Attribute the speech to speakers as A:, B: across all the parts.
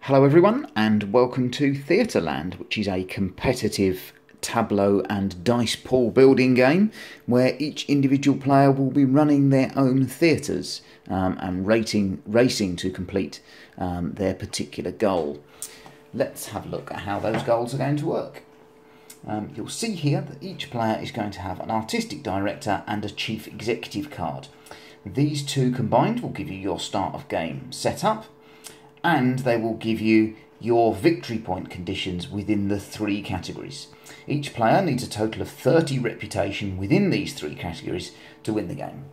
A: Hello everyone and welcome to Theatreland, which is a competitive tableau and dice pool building game where each individual player will be running their own theatres and racing to complete their particular goal. Let's have a look at how those goals are going to work. You'll see here that each player is going to have an artistic director and a chief executive card. These two combined will give you your start of game setup, and they will give you your victory point conditions within the three categories. Each player needs a total of 30 reputation within these three categories to win the game.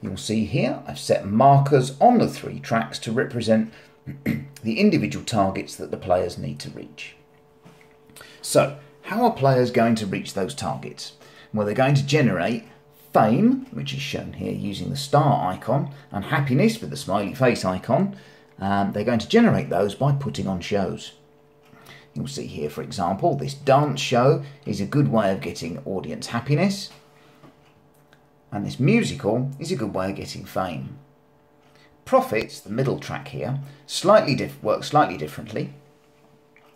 A: You'll see here I've set markers on the three tracks to represent the individual targets that the players need to reach. So, how are players going to reach those targets? Well, they're going to generate fame, which is shown here using the star icon, and happiness with the smiley face icon. They're going to generate those by putting on shows. You'll see here, for example, this dance show is a good way of getting audience happiness, and this musical is a good way of getting fame. Profits, the middle track here, work slightly differently.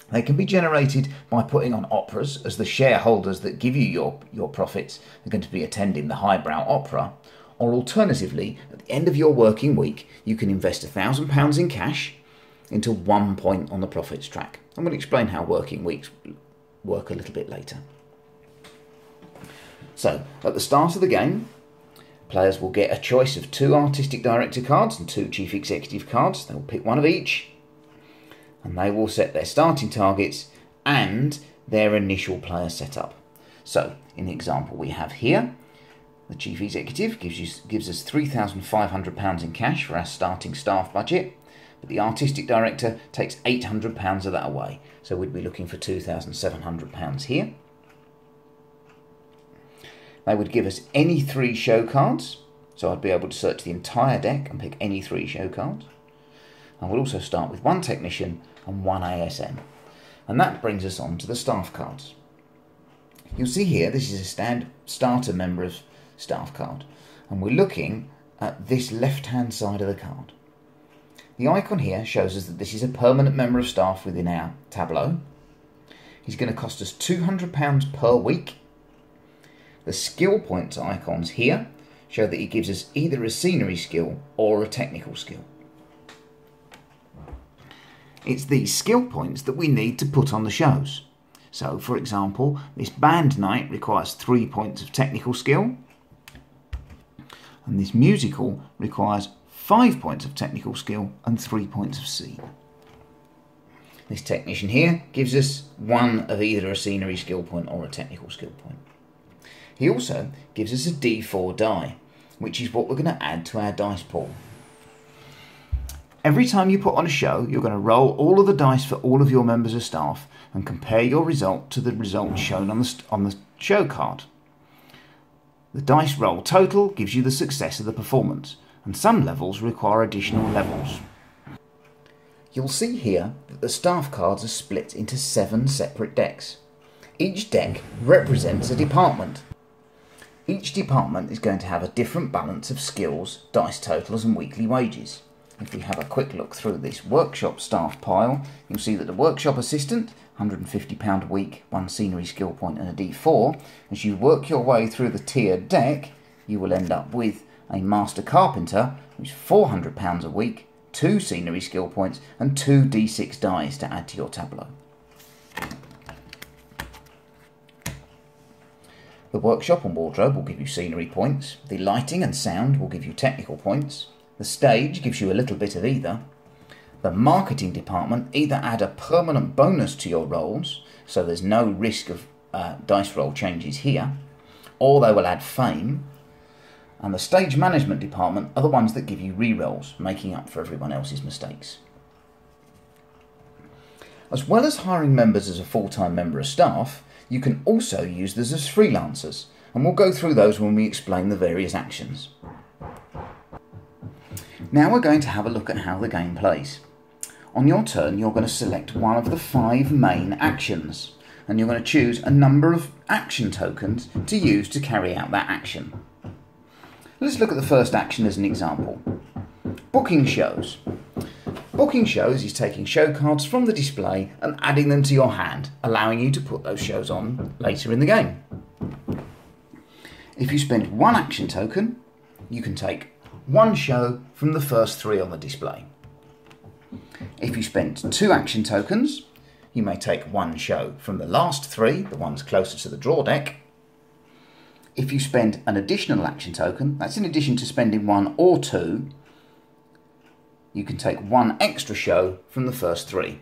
A: They can be generated by putting on operas, as the shareholders that give you your profits are going to be attending the highbrow opera. Or alternatively, at the end of your working week, you can invest £1,000 in cash into 1 point on the profits track. I'm going to explain how working weeks work a little bit later. So, at the start of the game, players will get a choice of 2 artistic director cards and 2 chief executive cards. They'll pick one of each, and they will set their starting targets and their initial player setup. So, in the example we have here, the chief executive gives us £3,500 in cash for our starting staff budget, but the artistic director takes £800 of that away. So we'd be looking for £2,700 here. They would give us any 3 show cards, so I'd be able to search the entire deck and pick any 3 show cards. And we'll also start with 1 technician and 1 ASM. And that brings us on to the staff cards. You'll see here this is a starter member of staff card, and we're looking at this left hand side of the card. The icon here shows us that this is a permanent member of staff within our tableau. He's going to cost us £200 per week. The skill points icons here show that he gives us either a scenery skill or a technical skill. It's these skill points that we need to put on the shows. So, for example, this band night requires 3 points of technical skill, and this musical requires 5 points of technical skill and 3 points of scene. This technician here gives us 1 of either a scenery skill point or a technical skill point. He also gives us a D4 die, which is what we're going to add to our dice pool. Every time you put on a show, you're going to roll all of the dice for all of your members of staff and compare your result to the result shown on the show card. The dice roll total gives you the success of the performance, and some levels require additional levels. You'll see here that the staff cards are split into 7 separate decks. Each deck represents a department. Each department is going to have a different balance of skills, dice totals and weekly wages. If we have a quick look through this workshop staff pile, you'll see that the workshop assistant, £150 a week, 1 scenery skill point and a D4. As you work your way through the tiered deck, you will end up with a master carpenter, which is £400 a week, 2 scenery skill points and 2 D6 dies to add to your tableau. The workshop and wardrobe will give you scenery points. The lighting and sound will give you technical points. The stage gives you a little bit of either. The marketing department either add a permanent bonus to your rolls, so there's no risk of dice roll changes here, or they will add fame. And the stage management department are the ones that give you re-rolls, making up for everyone else's mistakes. As well as hiring members as a full-time member of staff, you can also use this as freelancers, and we'll go through those when we explain the various actions. Now we're going to have a look at how the game plays. On your turn, you're going to select one of the 5 main actions, and you're going to choose a number of action tokens to use to carry out that action. Let's look at the first action as an example. Booking shows. booking shows is taking show cards from the display and adding them to your hand, allowing you to put those shows on later in the game. If you spend 1 action token, you can take 1 show from the first 3 on the display. If you spend 2 action tokens, you may take 1 show from the last 3, the ones closer to the draw deck. If you spend an additional action token, that's in addition to spending 1 or 2, you can take 1 extra show from the first 3.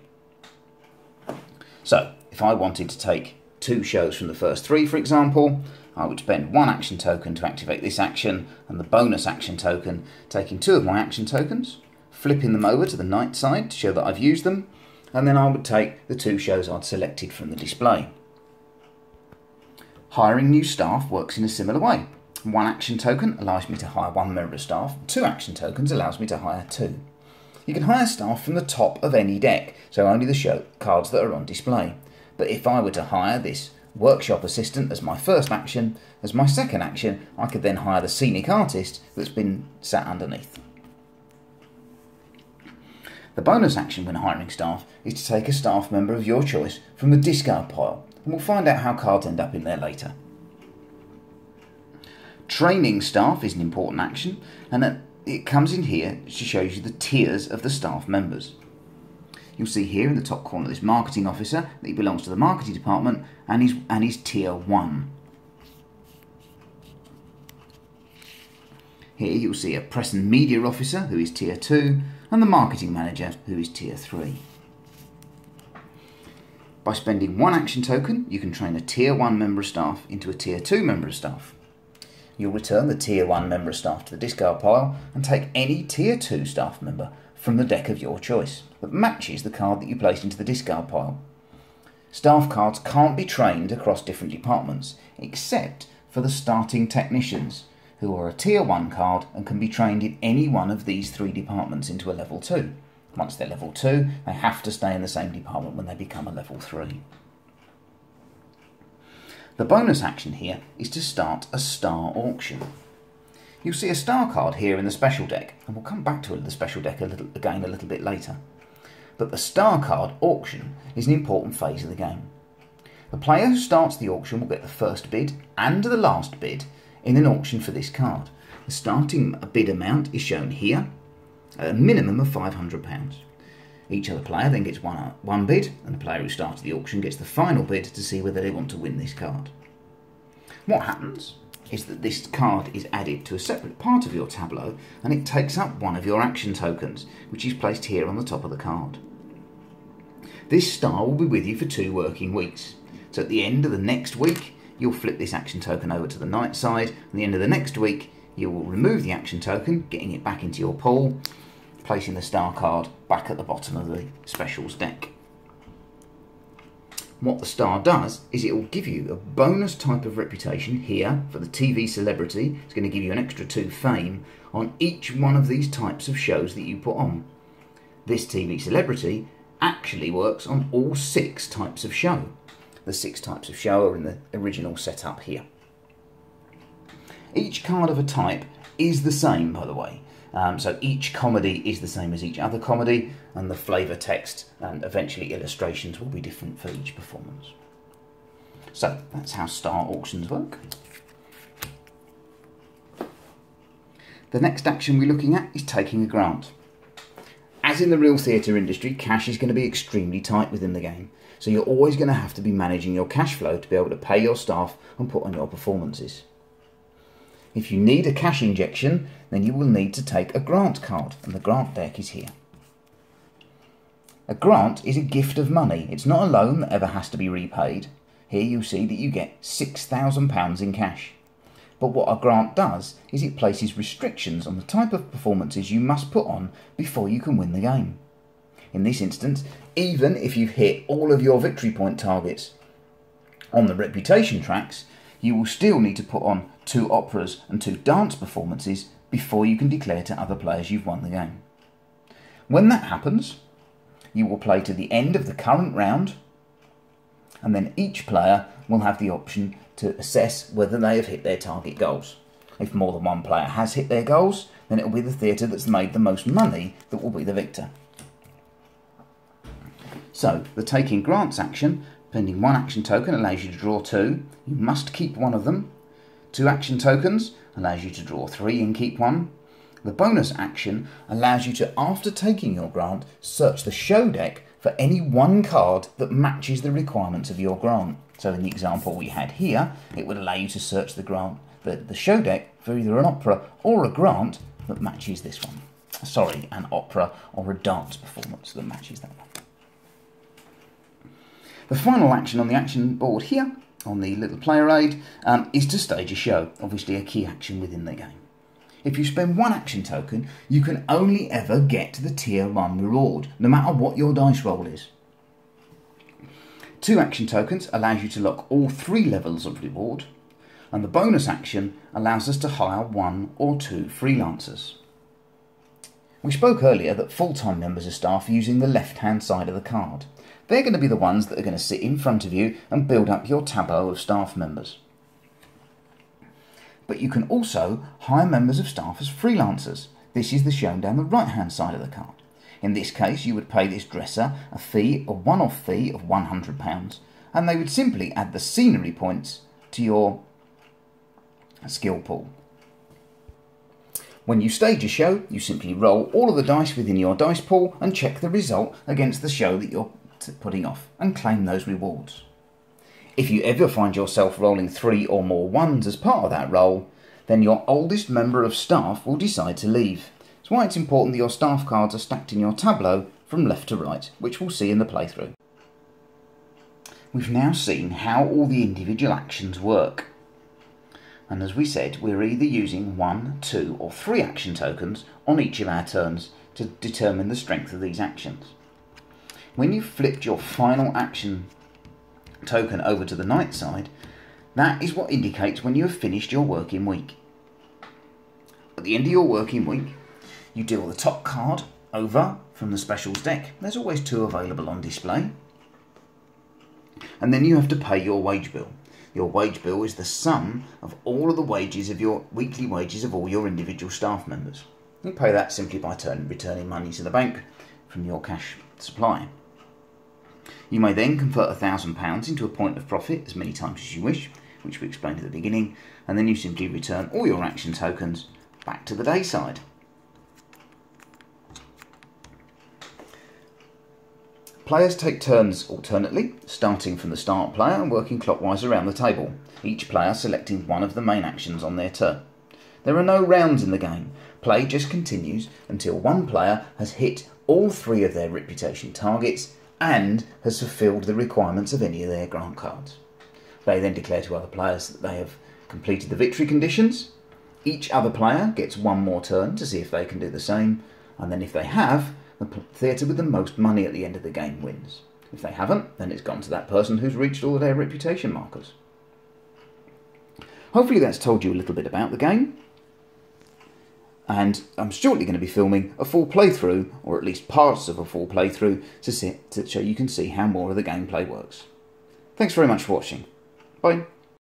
A: So, if I wanted to take 2 shows from the first 3, for example, I would spend 1 action token to activate this action, and the bonus action token, taking 2 of my action tokens, flipping them over to the night side to show that I've used them, and then I would take the 2 shows I'd selected from the display. Hiring new staff works in a similar way. 1 action token allows me to hire 1 member of staff, 2 action tokens allows me to hire 2. You can hire staff from the top of any deck, so only the show cards that are on display. But if I were to hire this workshop assistant as my first action, as my second action, I could then hire the scenic artist that's been sat underneath. The bonus action when hiring staff is to take a staff member of your choice from the discard pile, and we'll find out how cards end up in there later. Training staff is an important action, and it comes in here to show you the tiers of the staff members. You'll see here in the top corner this marketing officer that he belongs to the marketing department and he's tier 1. Here you'll see a press and media officer who is tier 2 and the marketing manager who is tier 3. By spending 1 action token, you can train a tier 1 member of staff into a tier 2 member of staff. You'll return the tier 1 member of staff to the discard pile and take any tier 2 staff member from the deck of your choice that matches the card that you placed into the discard pile. Staff cards can't be trained across different departments except for the starting technicians, who are a tier 1 card and can be trained in any one of these 3 departments into a level 2. Once they're level 2, they have to stay in the same department when they become a level 3. The bonus action here is to start a star auction. You'll see a star card here in the special deck, and we'll come back to the special deck a little bit later. But the star card auction is an important phase of the game. The player who starts the auction will get the first bid and the last bid in an auction for this card. The starting bid amount is shown here, at a minimum of £500. Each other player then gets one bid, and the player who starts the auction gets the final bid to see whether they want to win this card. What happens is that this card is added to a separate part of your tableau, and it takes up one of your action tokens, which is placed here on the top of the card. This star will be with you for 2 working weeks. So at the end of the next week, you'll flip this action token over to the night side, and at the end of the next week, you will remove the action token, getting it back into your pool, placing the star card back at the bottom of the specials deck. What the star does is it will give you a bonus type of reputation here for the TV celebrity. It's going to give you an extra 2 fame on each one of these types of shows that you put on. This TV celebrity actually works on all 6 types of show. The 6 types of show are in the original setup here. Each card of a type is the same, by the way. So each comedy is the same as each other comedy, and the flavour text and eventually illustrations will be different for each performance. So that's how star auctions work. The next action we're looking at is taking a grant. As in the real theatre industry, cash is going to be extremely tight within the game, so you're always going to have to be managing your cash flow to be able to pay your staff and put on your performances. If you need a cash injection, then you will need to take a grant card, and the grant deck is here. A grant is a gift of money. It's not a loan that ever has to be repaid. Here you see that you get £6,000 in cash. But what a grant does is it places restrictions on the type of performances you must put on before you can win the game. In this instance, even if you've hit all of your victory point targets on the reputation tracks, you will still need to put on 2 operas and 2 dance performances before you can declare to other players you've won the game. When that happens, you will play to the end of the current round, and then each player will have the option to assess whether they have hit their target goals. If more than one player has hit their goals, then it will be the theatre that's made the most money that will be the victor. So, the taking grants action, spending 1 action token allows you to draw 2. You must keep one of them. 2 action tokens allows you to draw 3 and keep 1. The bonus action allows you to, after taking your grant, search the show deck for any one card that matches the requirements of your grant. So in the example we had here, it would allow you to search the show deck for either an opera or a grant that matches this one. Sorry, an opera or a dance performance that matches that one. The final action on the action board here, on the little player aid, is to stage a show, obviously a key action within the game. If you spend 1 action token, you can only ever get the tier 1 reward, no matter what your dice roll is. 2 action tokens allows you to lock all 3 levels of reward, and the bonus action allows us to hire 1 or 2 freelancers. We spoke earlier that full-time members of staff are using the left-hand side of the card. They're going to be the ones that are going to sit in front of you and build up your tableau of staff members. But you can also hire members of staff as freelancers. This is shown down the right-hand side of the card. In this case, you would pay this dresser a one-off fee of £100, and they would simply add the scenery points to your skill pool. When you stage a show, you simply roll all of the dice within your dice pool and check the result against the show that you're putting off and claim those rewards. If you ever find yourself rolling 3 or more 1s as part of that roll, then your oldest member of staff will decide to leave. That's why it's important that your staff cards are stacked in your tableau from left to right, which we'll see in the playthrough. We've now seen how all the individual actions work. And as we said, we're either using 1, 2 or 3 action tokens on each of our turns to determine the strength of these actions. When you've flipped your final action token over to the night side, that is what indicates when you have finished your working week. At the end of your working week, you deal the top card over from the specials deck. There's always 2 available on display. And then you have to pay your wage bill. Your wage bill is the sum of all of the wages of your weekly wages of all your individual staff members. You pay that simply by returning money to the bank from your cash supply. You may then convert £1,000 into a point of profit as many times as you wish, which we explained at the beginning, and then you simply return all your action tokens back to the day side. Players take turns alternately, starting from the start player and working clockwise around the table, each player selecting one of the main actions on their turn. There are no rounds in the game. Play just continues until one player has hit all 3 of their reputation targets and has fulfilled the requirements of any of their grant cards. They then declare to other players that they have completed the victory conditions. Each other player gets 1 more turn to see if they can do the same, and then if they have, the theatre with the most money at the end of the game wins. If they haven't, then it's gone to that person who's reached all of their reputation markers. Hopefully that's told you a little bit about the game, and I'm shortly going to be filming a full playthrough, or at least parts of a full playthrough, to show you can see how more of the gameplay works. Thanks very much for watching. Bye.